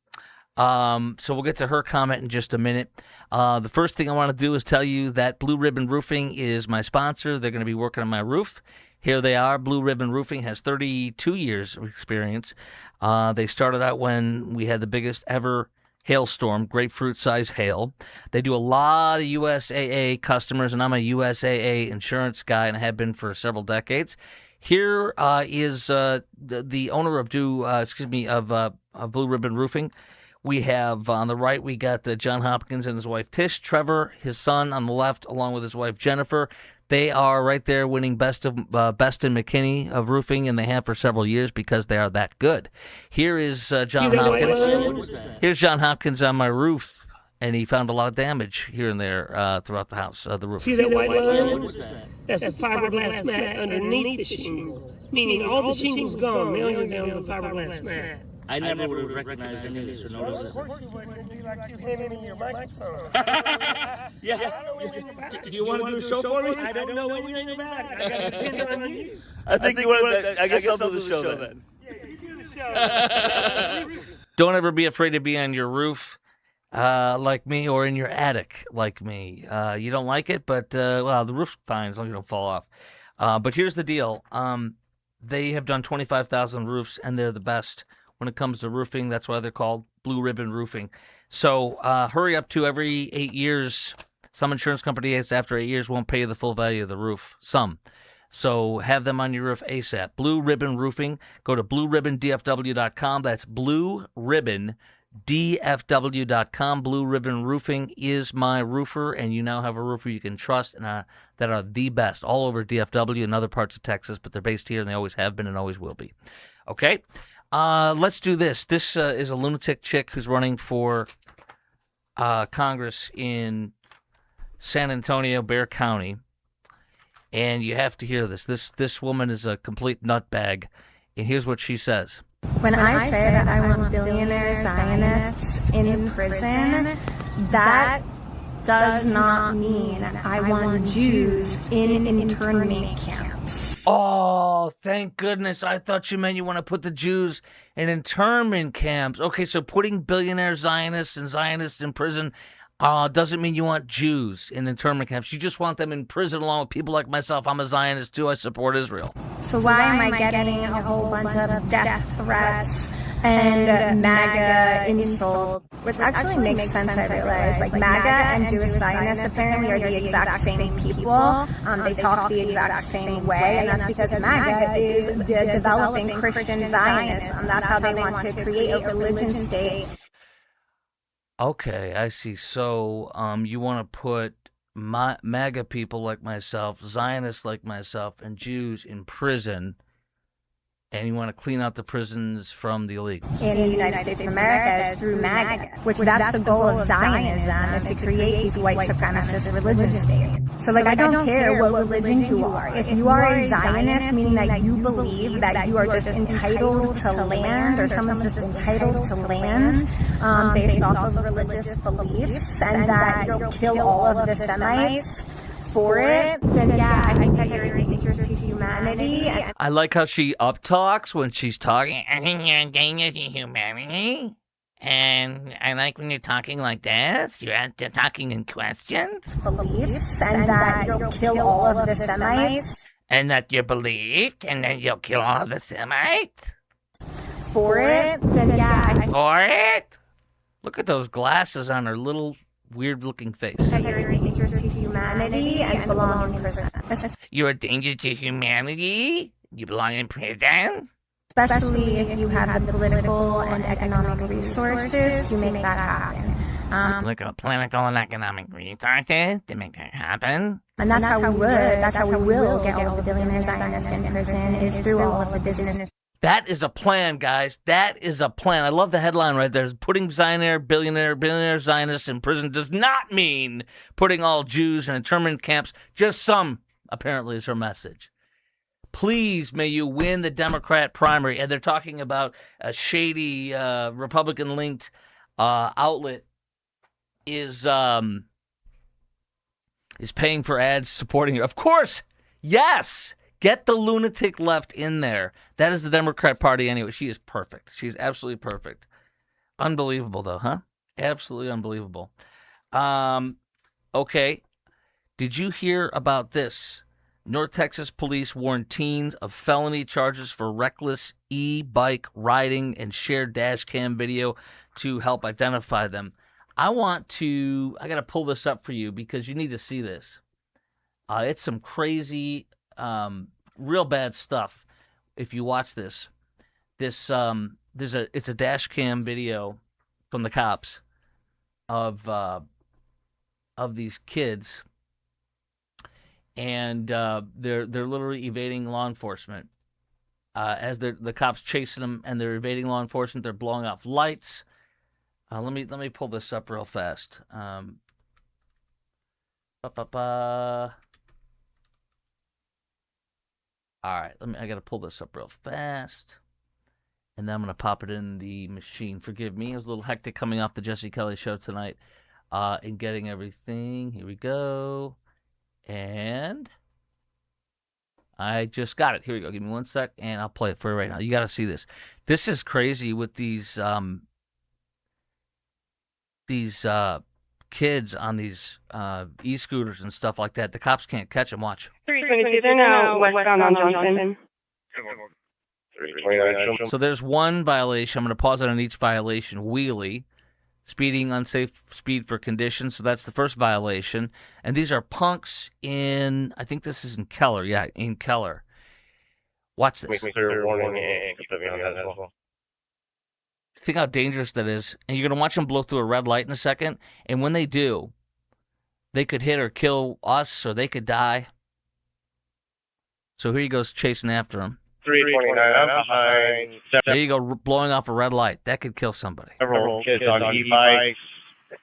So we'll get to her comment in just a minute. The first thing I want to do is tell you that Blue Ribbon Roofing is my sponsor. They're going to be working on my roof. Here they are. Blue Ribbon Roofing has 32 years of experience. They started out when we had the biggest ever hailstorm, grapefruit-sized hail. They do a lot of USAA customers, and I'm a USAA insurance guy, and I have been for several decades. Here is the owner of Blue Ribbon Roofing. We have on the right, we got John Hopkins and his wife Tish, Trevor, his son on the left, along with his wife Jennifer. They are right there winning Best in McKinney of roofing, and they have for several years because they are that good. Here is John Hopkins. Here's John Hopkins on my roof, and he found a lot of damage here and there throughout the house, the roof. See that white line? That's the fiberglass mat underneath the shingle, meaning all the shingle's gone. Now you're down to the fiberglass mat. I never would have recognized any of this or noticed Of course you wouldn't. It'd be like you handing me your microphone. it. I don't know anything about it. Do you want to do a show for me? I don't know anything about it. I got to depend on you. I think you want to. I guess I'll do the show then. Yeah, you do the show. Don't ever be afraid to be on your roof like me, or in your attic like me. You don't like it, but the roof's fine as long as you don't fall off. But here's the deal. They have done 25,000 roofs, and they're the best when it comes to roofing. That's why they're called Blue Ribbon Roofing. So hurry up to every 8 years. Some insurance companies after 8 years won't pay you the full value of the roof. Some. So have them on your roof ASAP. Blue Ribbon Roofing. Go to blueribbondfw.com. That's blueribbondfw.com. Blue Ribbon Roofing is my roofer, and you now have a roofer you can trust and that are the best all over DFW and other parts of Texas, but they're based here, and they always have been and always will be. Okay? Let's do this. This is a lunatic chick who's running for Congress in San Antonio, Bexar County, and you have to hear this. This woman is a complete nutbag, and here's what she says. When I say that I want billionaire Zionists in prison, that does not mean I want Jews in internment camps. Oh, thank goodness. I thought you meant you want to put the Jews in internment camps. Okay, so putting billionaire Zionists and Zionists in prison doesn't mean you want Jews in internment camps. You just want them in prison along with people like myself. I'm a Zionist too. I support Israel. So why am I getting a whole bunch of death threats and MAGA insults? Which actually makes sense, I realize. Like MAGA and Jewish Zionists apparently are the exact same people. They talk the exact same way, and that's because MAGA is the developing Christian Zionism. That's how they want to create a religion state. Okay, I see. So you want to put MAGA people like myself, Zionists like myself, and Jews in prison And you want to clean out the prisons from the illegals. in the United States of America is through MAGA, which that's the goal of Zionism, is to create these white supremacist religion states. So, like, I don't care what religion you are. If you are a Zionist, meaning that you believe that you are just entitled to land, or someone's just entitled to land based off of religious beliefs, and that you'll kill all of the Semites for it, then yeah, I think that you're a danger to humanity. I like how she uptalks when she's talking. I think you're a danger to humanity. And I like when you're talking like this. You're talking in questions. Beliefs, and that you'll kill all of the Semites. And that you believed, and then you'll kill all the Semites. For it, then yeah, For it? Look at those glasses on her little weird-looking face. you're a danger to humanity and belong in prison. You're a danger to humanity? You belong in prison? Especially if you have the political and economic resources to make that happen. Look at political and economic resources to make that happen. And that's how we will get all the billionaire Zionists in prison, is through all of the business. That is a plan, guys. That is a plan. I love the headline right there. Putting billionaire Zionists in prison does not mean putting all Jews in internment camps. Just some, apparently, is her message. Please, may you win the Democrat primary. And they're talking about a shady Republican-linked outlet is paying for ads supporting you. Of course, yes. Get the lunatic left in there. That is the Democrat Party anyway. She is perfect. She's absolutely perfect. Unbelievable, though, huh? Absolutely unbelievable. Okay. Did you hear about this? North Texas police warn teens of felony charges for reckless e-bike riding and shared dash cam video to help identify them. I got to pull this up for you because you need to see this. It's some crazy... real bad stuff. If you watch this, it's a dash cam video from the cops of these kids, and they're literally evading law enforcement as the cops chasing them, and they're evading law enforcement. They're blowing off lights. Let me pull this up real fast. All right, I got to pull this up real fast, and then I'm going to pop it in the machine. Forgive me, it was a little hectic coming off the Jesse Kelly show tonight and getting everything. Here we go, and I just got it. Here we go. Give me 1 sec, and I'll play it for you right now. You got to see this. This is crazy with these kids on these e-scooters and stuff like that. The cops can't catch them. Watch. 322, they're now westbound on Johnson. So there's one violation. I'm going to pause it on each violation. Wheelie, speeding, unsafe speed for conditions. So that's the first violation. And these are punks in, I think this is in Keller. Yeah, in Keller. Watch this. Make me clear warning and put me on that as well. Think how dangerous that is. And you're going to watch them blow through a red light in a second. And when they do, they could hit or kill us, or they could die. So here he goes chasing after him. 329, I'm behind. There you go, blowing off a red light. That could kill somebody. Several kids on e-bikes,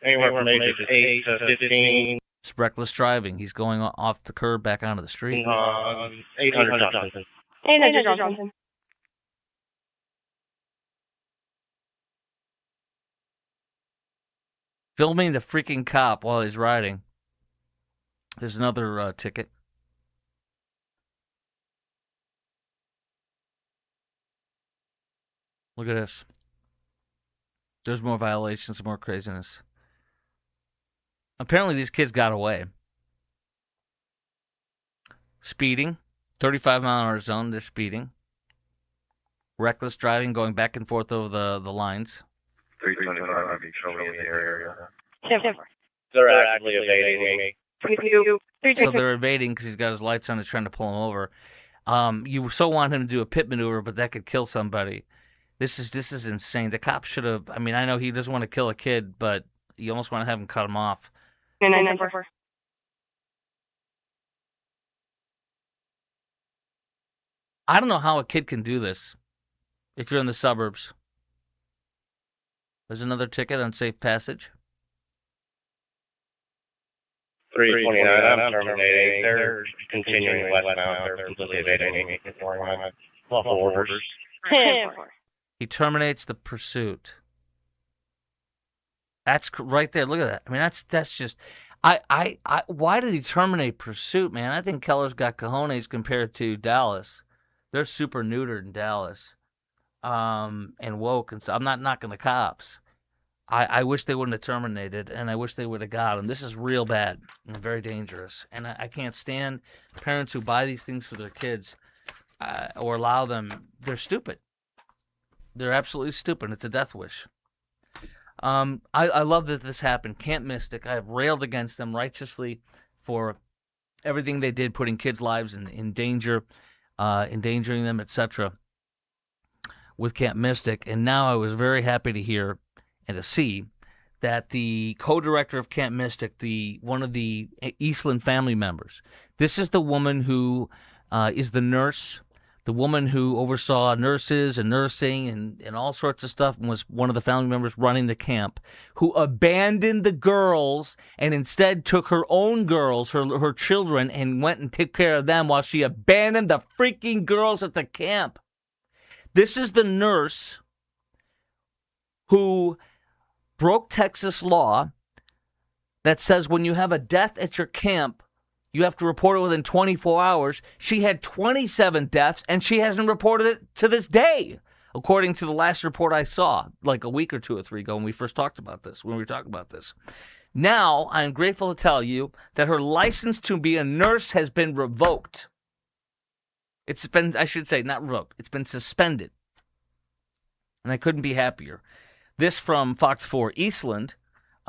anywhere from ages 8 to 15. It's reckless driving. He's going off the curb back onto the street. 800 Johnson. 800 Johnson. Filming the freaking cop while he's riding. There's another ticket. Look at this. There's more violations, more craziness. Apparently these kids got away. Speeding. 35-mile-an-hour zone, they're speeding. Reckless driving, going back and forth over the lines. 325 might be showing in the area. They're actively evading me. So they're evading because he's got his lights on. He's trying to pull him over. You so want him to do a pit maneuver, but that could kill somebody. This is insane. The cop should have. I mean, I know he doesn't want to kill a kid, but you almost want to have him cut him off. 994. I don't know how a kid can do this if you're in the suburbs. There's another ticket on safe passage. 329, I'm terminating. They're continuing westbound. They're completely evading lawful orders. He terminates the pursuit. That's right there. Look at that. I mean, that's just. Why did he terminate pursuit, man? I think Keller's got cojones compared to Dallas. They're super neutered in Dallas, and woke, and so I'm not knocking the cops. I wish they wouldn't have terminated, and I wish they would have got him. This is real bad and very dangerous, and I can't stand parents who buy these things for their kids or allow them. They're stupid. They're absolutely stupid. It's a death wish. I love that this happened. Camp Mystic, I have railed against them righteously for everything they did, putting kids' lives in danger, endangering them, etc. with Camp Mystic. And now I was very happy to hear and to see that the co-director of Camp Mystic, one of the Eastland family members, this is the woman who is the nurse, the woman who oversaw nurses and nursing and all sorts of stuff, and was one of the family members running the camp, who abandoned the girls and instead took her own girls, her children, and went and took care of them while she abandoned the freaking girls at the camp. This is the nurse who broke Texas law that says when you have a death at your camp, you have to report it within 24 hours. She had 27 deaths, and she hasn't reported it to this day, according to the last report I saw, like a week or two or three ago when we first talked about this, Now, I'm grateful to tell you that her license to be a nurse has been revoked. It's been, I should say, not revoked. It's been suspended. And I couldn't be happier. This from Fox 4 Eastland.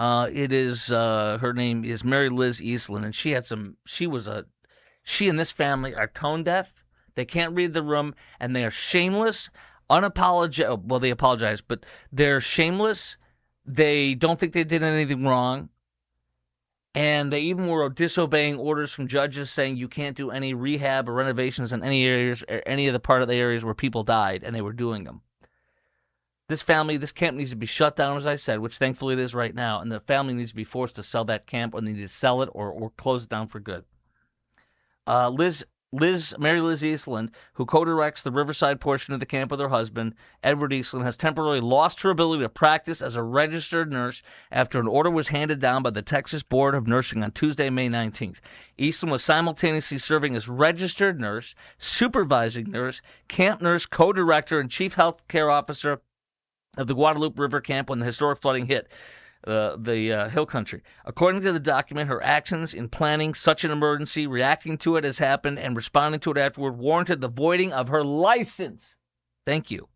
It is, her name is Mary Liz Eastland, and she and this family are tone deaf. They can't read the room, and they are shameless, unapologetic. Well, they apologize, but they're shameless. They don't think they did anything wrong. And they even were disobeying orders from judges saying you can't do any rehab or renovations in any areas, or any of the part of the areas where people died, and they were doing them. This camp needs to be shut down, as I said, which thankfully it is right now, and the family needs to be forced to sell that camp, or they need to sell it or close it down for good. Mary Liz Eastland, who co-directs the Riverside portion of the camp with her husband, Edward Eastland, has temporarily lost her ability to practice as a registered nurse after an order was handed down by the Texas Board of Nursing on Tuesday, May 19th. Eastland was simultaneously serving as registered nurse, supervising nurse, camp nurse, co-director, and chief health care officer of the Guadalupe River camp when the historic flooding hit the hill country. According to the document, her actions in planning such an emergency, reacting to it as happened, and responding to it afterward warranted the voiding of her license. Thank you.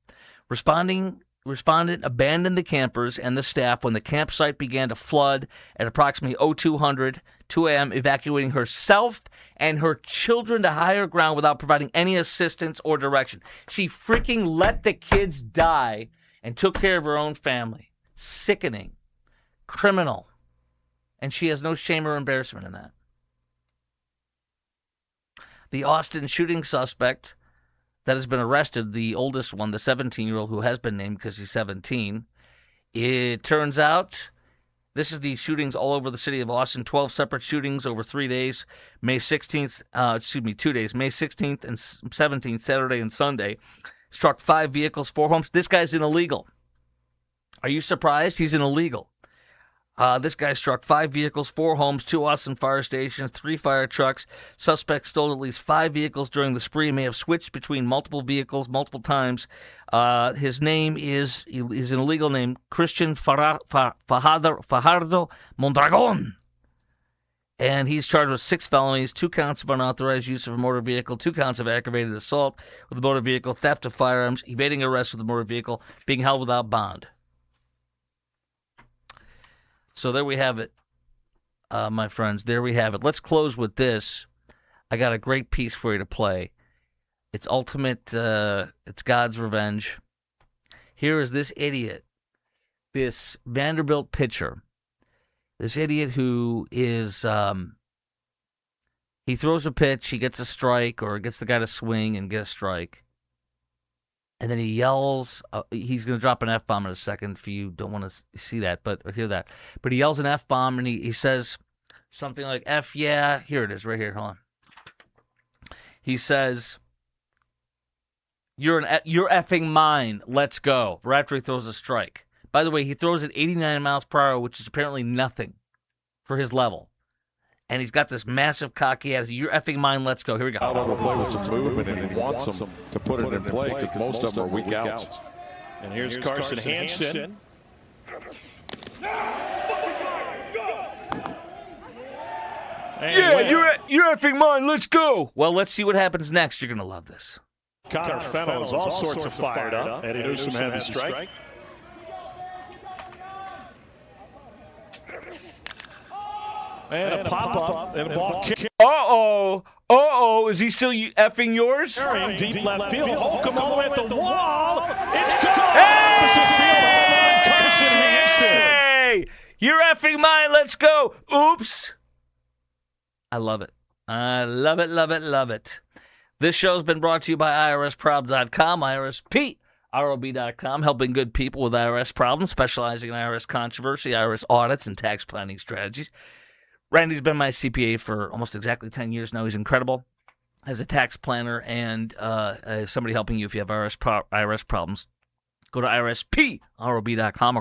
Respondent abandoned the campers and the staff when the campsite began to flood at approximately 2 a.m., evacuating herself and her children to higher ground without providing any assistance or direction. She freaking let the kids die and took care of her own family. Sickening. Criminal. And she has no shame or embarrassment in that. The Austin shooting suspect that has been arrested, the oldest one, the 17-year-old who has been named because he's 17, it turns out this is the shootings all over the city of Austin, 12 separate shootings over 3 days, May 16th, 2 days, May 16th and 17th, Saturday and Sunday. Struck 5 vehicles, 4 homes. This guy's an illegal. Are you surprised? He's an illegal. This guy struck 5 vehicles, 4 homes, 2 Austin fire stations, 3 fire trucks. Suspect stole at least 5 vehicles during the spree. He may have switched between multiple vehicles multiple times. His name is an illegal name, Christian Fajardo Mondragon. And he's charged with 6 felonies, 2 counts of unauthorized use of a motor vehicle, 2 counts of aggravated assault with a motor vehicle, theft of firearms, evading arrest with a motor vehicle, being held without bond. So there we have it, my friends. There we have it. Let's close with this. I got a great piece for you to play. It's ultimate, it's God's revenge. Here is this idiot, this Vanderbilt pitcher, this idiot who is He throws a pitch, he gets a strike, or gets the guy to swing and get a strike. And then he yells, he's going to drop an F-bomb in a second if you don't want to see that, or hear that. But he yells an F-bomb, and he says something like, F yeah. Here it is, right here. Hold on. He says, You're effing mine. Let's go. Right after he throws a strike. By the way, he throws at 89 miles per hour, which is apparently nothing for his level. And he's got this massive cocky attitude. You're effing mine. Let's go. Here we go. Out on the play with some movement, and he wants them to put it in play because most of them are weak outs. And here's Carson Hansen. Yeah, you're effing mine. Let's go. Well, let's see what happens next. You're going to love this. Connor Fennell is all sorts of fired up. Eddie Newsom had the strike. And a pop-up and a ball kick. Uh-oh. Is he still effing yours? Deep left field. Holcomb all the way at the wall. It's gone. Hey! Carson Hansen. Hey! You're effing mine. Let's go. Oops. I love it. I love it, love it, love it. This show's been brought to you by IRSprob.com, IRSPROB.com, helping good people with IRS problems, specializing in IRS controversy, IRS audits, and tax planning strategies. Randy's been my CPA for almost exactly 10 years now. He's incredible as a tax planner and somebody helping you if you have IRS problems. Go to IRSPROB.com or call